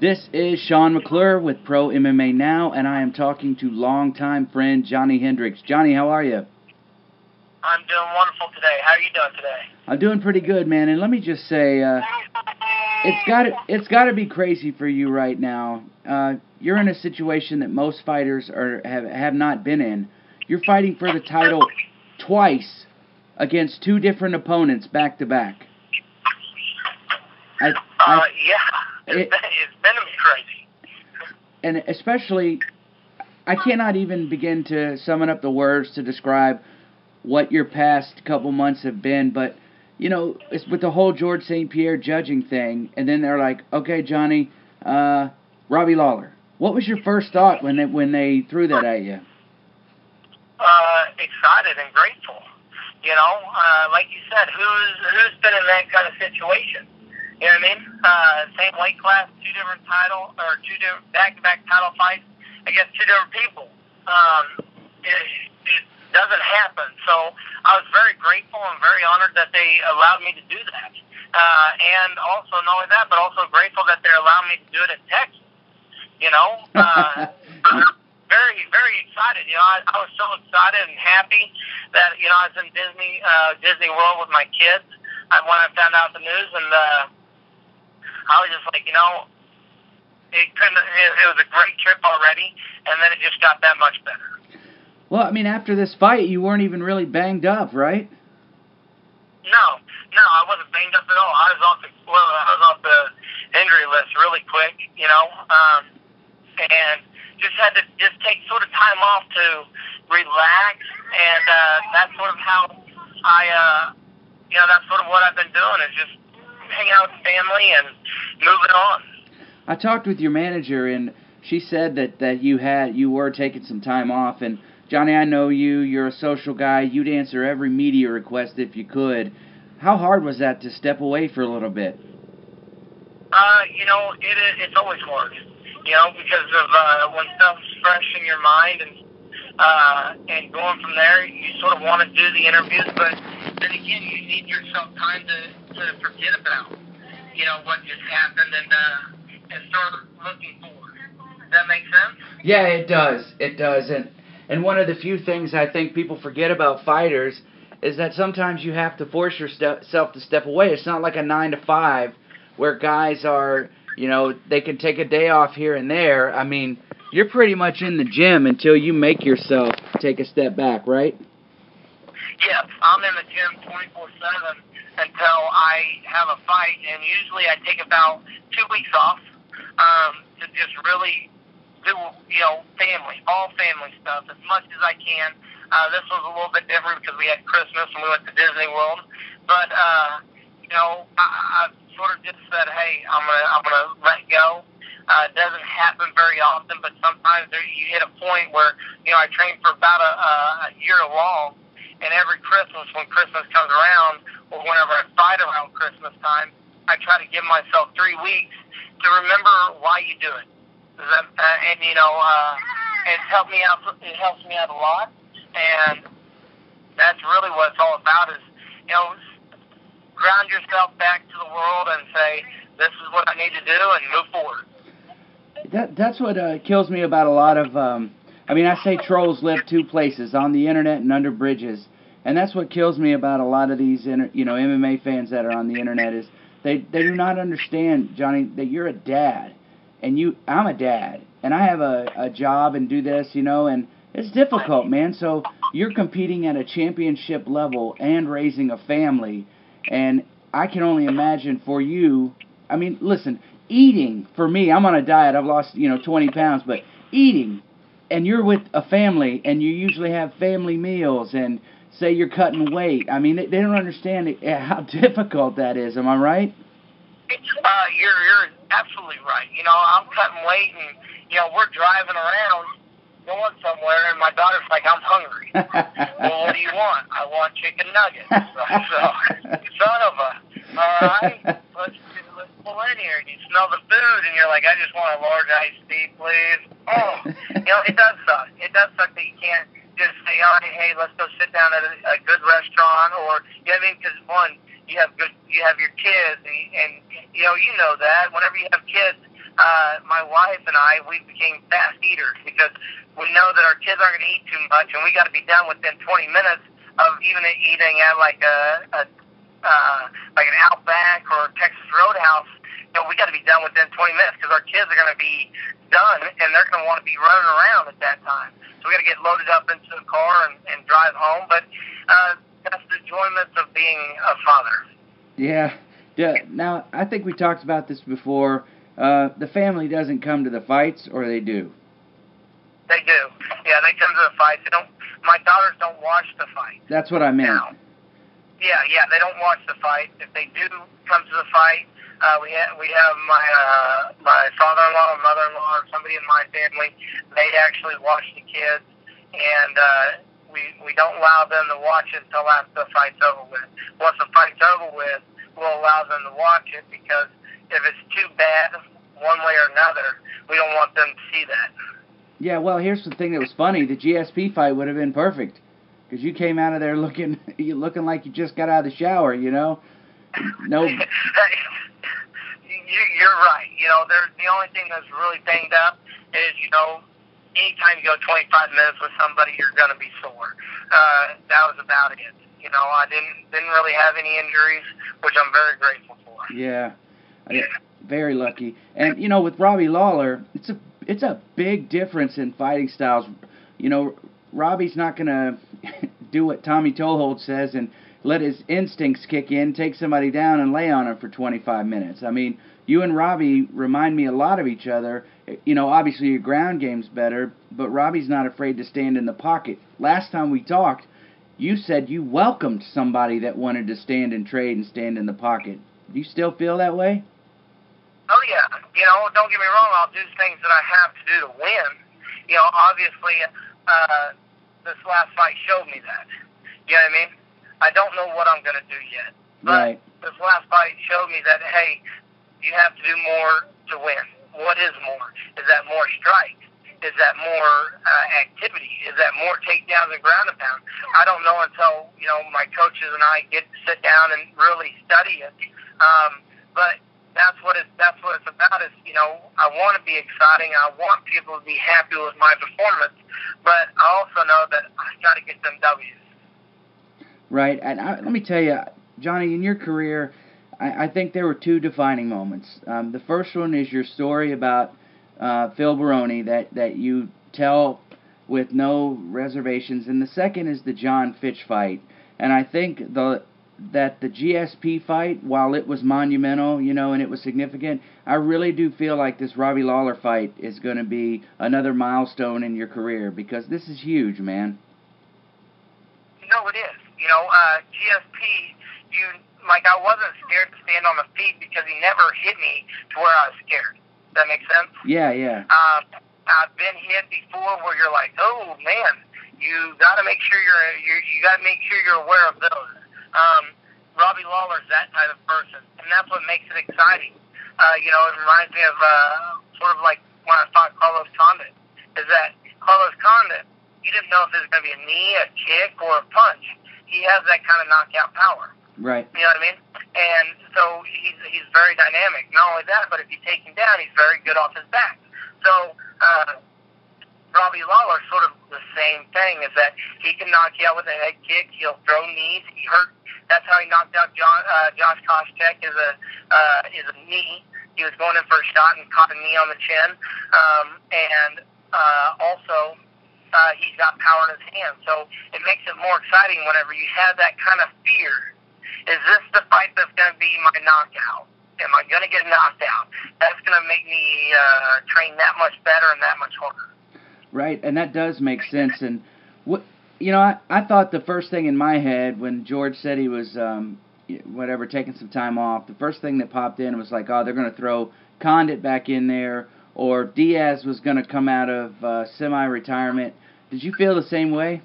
This is Sean McClure with ProMMANow, and I am talking to longtime friend Johny Hendricks. Johnny, how are you? I'm doing wonderful today. How are you doing today? I'm doing pretty good, man. And let me just say, it's got to be crazy for you right now. You're in a situation that most fighters have not been in. You're fighting for the title twice against two different opponents back to back. It's been crazy. And especially, I cannot even begin to summon up the words to describe what your past couple months have been, but, you know, it's with the whole George St-Pierre judging thing, and then they're like, okay, Johnny, Robbie Lawler. What was your first thought when they threw that at you? Excited and grateful. You know, like you said, who's been in that kind of situation? You know what I mean? Same weight class, two different back-to-back title fights against two different people. It doesn't happen. So I was very grateful and very honored that they allowed me to do that. And also, not only that, but also grateful that they allowed me to do it in Texas. You know? Very, very excited. You know, I was so excited and happy that, you know, I was in Disney World with my kids when I found out the news, and I was just like, you know, it was a great trip already, and then it just got that much better. Well, I mean, after this fight, you weren't even really banged up, right? No, I wasn't banged up at all. I was off the injury list really quick, you know, and just had to take sort of time off to relax, and that's sort of how that's sort of what I've been doing, is just hanging out with family and moving on. I talked with your manager, and she said that you were taking some time off. And Johnny, I know you're a social guy. You'd answer every media request if you could. How hard was that to step away for a little bit? You know, it's always hard. You know, because of when stuff's fresh in your mind, and going from there, you sort of want to do the interviews, but then again, you need yourself time to forget about, you know, what just happened and start looking forward. Does that make sense? Yeah, it does. It does. And one of the few things I think people forget about fighters is that sometimes you have to force yourself to step away. It's not like a 9 to 5 where guys are, you know, they can take a day off here and there. I mean, you're pretty much in the gym until you make yourself take a step back, right? Yes, I'm in the gym 24/7 until I have a fight, and usually I take about 2 weeks off to just really do, you know, all family stuff as much as I can. This was a little bit different because we had Christmas and we went to Disney World, but you know, I sort of just said, hey, I'm gonna let go. It doesn't happen very often, but sometimes you hit a point where, you know, I train for about a year long, and every Christmas, when Christmas comes around, or whenever I fight around Christmas time, I try to give myself 3 weeks to remember why you do it. And you know, it helps me out. It helps me out a lot, and that's really what it's all about. Is, you know, ground yourself back to the world and say, this is what I need to do, and move forward. That's what kills me about a lot of, I mean, I say trolls live two places, on the internet and under bridges. And that's what kills me about a lot of these, MMA fans that are on the internet, is they do not understand, Johnny, that you're a dad. And I'm a dad. And I have a job and do this, you know, and it's difficult, man. So you're competing at a championship level and raising a family. And I can only imagine for you, I mean, listen, eating, for me, I'm on a diet, I've lost, 20 pounds, but eating, and you're with a family, and you usually have family meals, and say you're cutting weight, I mean, they don't understand how difficult that is, am I right? You're absolutely right. You know, I'm cutting weight, and, you know, we're driving around, going somewhere, and my daughter's like, I'm hungry. Well, what do you want? I want chicken nuggets. So, son of a, all right, let's pull in here, and you smell the food, and you're like, I just want a large iced tea, please. Oh, you know, it does suck. It does suck that you can't just say, all right, hey, let's go sit down at a good restaurant, or, you know what I mean, because, one, you have your kids, and you know that whenever you have kids, my wife and I, we became fast eaters because we know that our kids aren't going to eat too much, and we got to be done within 20 minutes of even eating at like like an Outback or Texas Roadhouse. You know, we got to be done within 20 minutes because our kids are going to be done, and they're going to want to be running around at that time. So we got to get loaded up into the car and drive home. But that's the enjoyment of being a father. Yeah. Now, I think we talked about this before. The family doesn't come to the fights, or they do? They do. Yeah, they come to the fights. They don't. My daughters don't watch the fight. That's what I meant. Now, yeah, they don't watch the fight. If they do come to the fight, we have my father-in-law or mother-in-law or somebody in my family. They actually watch the kids, and we don't allow them to watch it until after the fight's over with. Once the fight's over with, we'll allow them to watch it because if it's too bad one way or another, we don't want them to see that. Yeah, well, here's the thing that was funny. The GSP fight would have been perfect because you came out of there looking like you just got out of the shower, you know? No. You're right. You know, the only thing that's really banged up is, you know, anytime you go 25 minutes with somebody, you're going to be sore. That was about it. You know, I didn't really have any injuries, which I'm very grateful for. Yeah, very lucky. And you know, with Robbie Lawler, it's a big difference in fighting styles. You know, Robbie's not gonna do what Tommy Toehold says and let his instincts kick in, take somebody down, and lay on him for 25 minutes. I mean, you and Robbie remind me a lot of each other. You know, obviously your ground game's better, but Robbie's not afraid to stand in the pocket. Last time we talked, you said you welcomed somebody that wanted to stand and trade and stand in the pocket. Do you still feel that way? Oh, yeah. You know, don't get me wrong. I'll do things that I have to do to win. You know, obviously, this last fight showed me that. You know what I mean? I don't know what I'm going to do yet. But this last fight showed me that, hey, you have to do more to win. What is more? Is that more strike? Is that more activity? Is that more takedowns and ground and pound? I don't know until, you know, my coaches and I get to sit down and really study it. But that's what it's about is, you know, I want to be exciting. I want people to be happy with my performance. But I also know that I got to get them W's. Right. And let me tell you, Johnny, in your career, I think there were two defining moments. The first one is your story about Phil Baroni that you tell with no reservations, and the second is the John Fitch fight. And I think that the GSP fight, while it was monumental, you know, and it was significant, I really do feel like this Robbie Lawler fight is going to be another milestone in your career because this is huge, man. No, it is. You know, GSP, I wasn't scared to stand on the feet because he never hit me to where I was scared. Does that make sense? Yeah. I've been hit before where you're like, oh man, you got to make sure you're aware of those. Robbie Lawler's that type of person, and that's what makes it exciting. You know, it reminds me of sort of like when I fought Carlos Condit. Is that Carlos Condit? You didn't know if it was going to be a knee, a kick, or a punch. He has that kind of knockout power. Right. You know what I mean? And so he's very dynamic. Not only that, but if you take him down, he's very good off his back. So Robbie Lawler, sort of the same thing, is that he can knock you out with a head kick. He'll throw knees. He hurt. That's how he knocked out Josh Koscheck is a knee. He was going in for a shot and caught a knee on the chin. Also, he's got power in his hands. So it makes it more exciting whenever you have that kind of fear. Is this the fight that's going to be my knockout? Am I going to get knocked out? That's going to make me train that much better and that much harder. Right, and that does make sense. And you know, I thought the first thing in my head when George said he was taking some time off, the first thing that popped in was like, oh, they're going to throw Condit back in there, or Diaz was going to come out of semi-retirement. Did you feel the same way?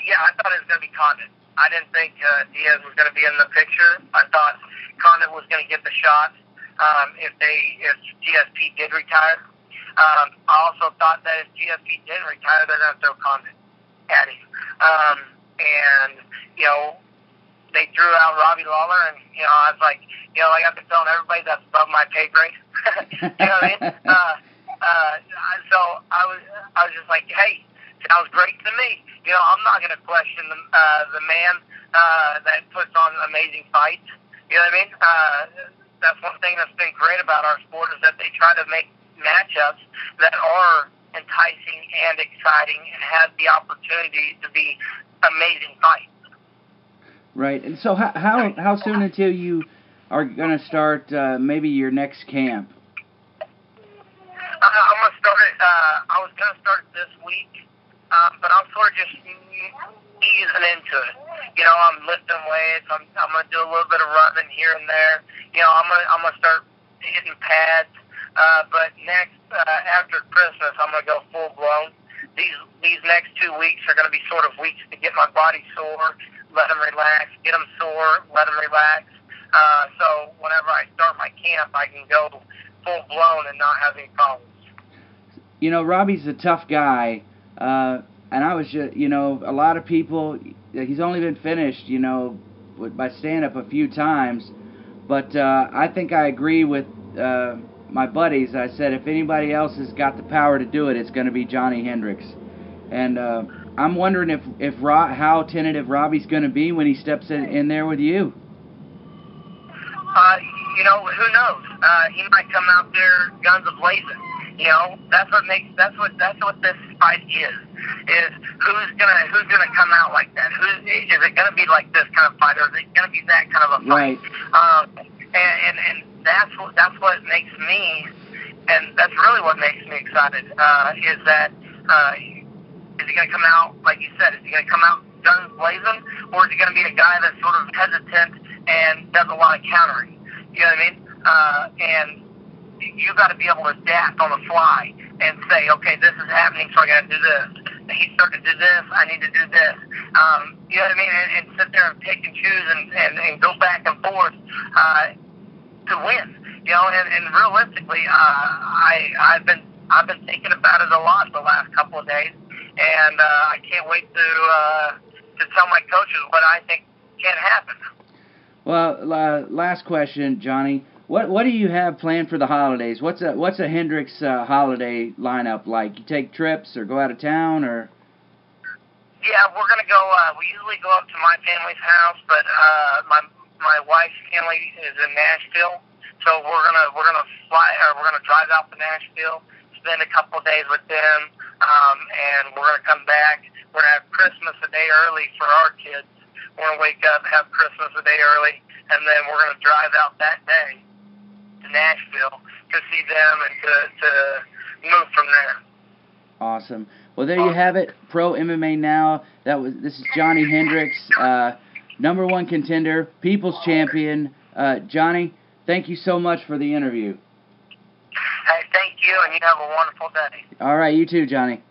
Yeah, I thought it was going to be Condit. I didn't think Diaz was going to be in the picture. I thought Condit was going to get the shot if GSP did retire. I also thought that if GSP didn't retire, they're going to throw Condit at him. And, you know, they threw out Robbie Lawler, and, you know, I was like, you know, like I've been telling everybody, that's above my pay grade. You know what I mean? So I was just like, hey, sounds great to me. You know, I'm not going to question the man that puts on amazing fights. You know what I mean? That's one thing that's been great about our sport is that they try to make matchups that are enticing and exciting and have the opportunity to be amazing fights. Right. And so how soon until you are going to start maybe your next camp? I'm going to start it. I was going to start it this week, but I'm sort of just easing into it. You know, I'm lifting weights. I'm going to do a little bit of running here and there. You know, I'm going to start hitting pads. But next, after Christmas, I'm going to go full blown. These next 2 weeks are going to be sort of weeks to get my body sore, let them relax, get them sore, let them relax. So whenever I start my camp, I can go full blown and not have any problems. You know, Robbie's a tough guy, and I was just, you know, a lot of people, he's only been finished, you know, by stand-up a few times, but I think I agree with my buddies. I said if anybody else has got the power to do it, it's going to be Johny Hendricks. And I'm wondering how tentative Robbie's going to be when he steps in there with you. You know, who knows? He might come out there guns a-blazing. You know, that's what this fight is who's gonna come out like that? Is it gonna be like this kind of fight, or is it gonna be that kind of a fight? Right. And that's what makes me, and that's really what makes me excited. Is that is he gonna come out like you said? Is he gonna come out guns blazing, or is he gonna be a guy that's sort of hesitant and does a lot of countering? You know what I mean? And you got to be able to adapt on the fly and say, okay, this is happening, so I got to do this. He's starting to do this, I need to do this. You know what I mean? And sit there and pick and choose and go back and forth to win. You know, and realistically, I've been thinking about it a lot the last couple of days, and I can't wait to tell my coaches what I think can happen. Well, last question, Johnny. What do you have planned for the holidays? What's a Hendricks holiday lineup like? You take trips or go out of town or? Yeah, we're gonna go. We usually go up to my family's house, but my wife's family is in Nashville, so we're gonna fly. We're gonna drive out to Nashville, spend a couple of days with them, and we're gonna come back. We're gonna have Christmas a day early for our kids. We're gonna wake up, have Christmas a day early, and then we're gonna drive out that day to Nashville to see them and to move from there. Awesome. Well, there you have it. ProMMANow. This is Johny Hendricks, #1 contender, People's Champion. Johnny, thank you so much for the interview. Hey, thank you, and you have a wonderful day. All right, you too, Johnny.